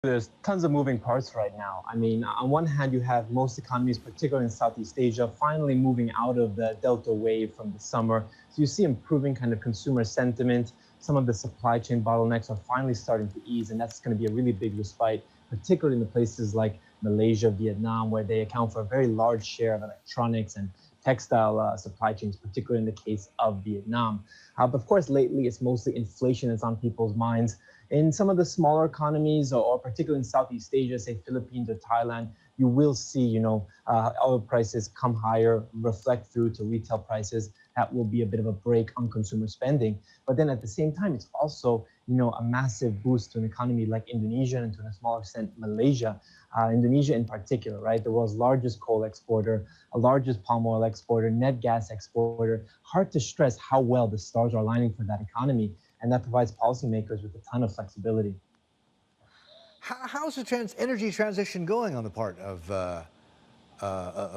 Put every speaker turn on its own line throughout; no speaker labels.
There's tons of moving parts right now. I mean, on one hand, you have most economies, particularly in Southeast Asia, finally moving out of the Delta wave from the summer. So you see improving kind of consumer sentiment. Some of the supply chain bottlenecks are finally starting to ease, and that's going to be a really big respite, particularly in the places like Malaysia, Vietnam, where they account for a very large share of electronics and textile supply chains, particularly in the case of Vietnam. But of course, lately it's mostly inflation that's on people's minds. In some of the smaller economies, or particularly in Southeast Asia, say Philippines or Thailand, you will see, oil prices come higher, reflect through to retail prices. That will be a bit of a break on consumer spending. But then at the same time, it's also, a massive boost to an economy like Indonesia and to a smaller extent Malaysia. Indonesia in particular, right? The world's largest coal exporter, largest palm oil exporter, net gas exporter. Hard to stress how well the stars are aligning for that economy. And that provides policymakers with a ton of flexibility.
How's the energy transition going on the part of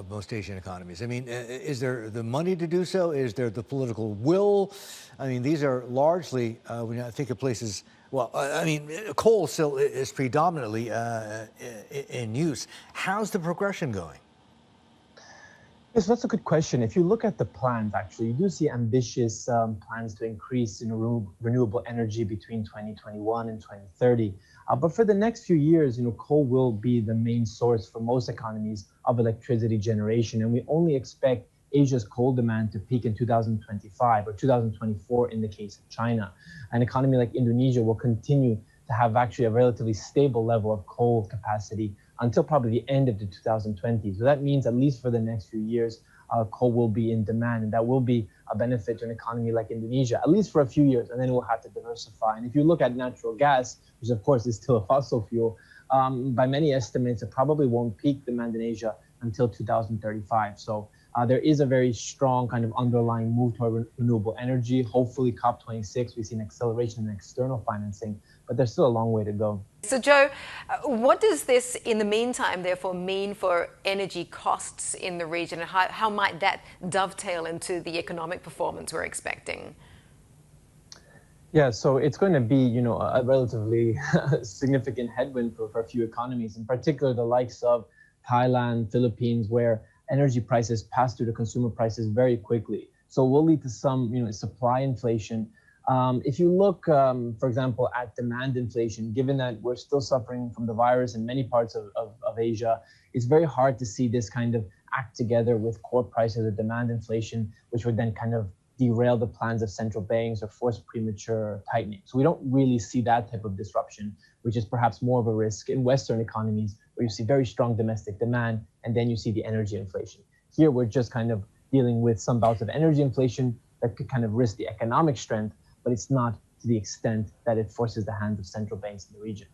most Asian economies? I mean, is there the money to do so? Is there the political will? I mean, these are largely, when I think of places, well, I mean, coal still is predominantly in use. How's the progression going?
Yes, that's a good question. If you look at the plans, actually, you do see ambitious plans to increase renewable energy between 2021 and 2030. But for the next few years, coal will be the main source for most economies of electricity generation. And we only expect Asia's coal demand to peak in 2025 or 2024 in the case of China. An economy like Indonesia will continue to have actually a relatively stable level of coal capacity until probably the end of the 2020s. So that means at least for the next few years, coal will be in demand, and that will be a benefit to an economy like Indonesia, at least for a few years, and then we'll have to diversify. And if you look at natural gas, which of course is still a fossil fuel, by many estimates, it probably won't peak demand in Asia until 2035. So there is a very strong kind of underlying move toward renewable energy. Hopefully COP26, we see an acceleration in external financing, but there's still a long way to go.
So Joe, what does this in the meantime therefore mean for energy costs in the region, and how might that dovetail into the economic performance we're expecting?
Yeah, so it's going to be, a relatively significant headwind for a few economies, in particular the likes of Thailand, Philippines, where energy prices pass through to consumer prices very quickly. So it will lead to some, supply inflation. If you look, for example, at demand inflation, given that we're still suffering from the virus in many parts of Asia, it's very hard to see this kind of act together with core prices or demand inflation, which would then kind of derail the plans of central banks or force premature tightening. So we don't really see that type of disruption, which is perhaps more of a risk in Western economies, where you see very strong domestic demand, and then you see the energy inflation. Here, we're just kind of dealing with some bouts of energy inflation that could kind of risk the economic strength, but it's not to the extent that it forces the hands of central banks in the region.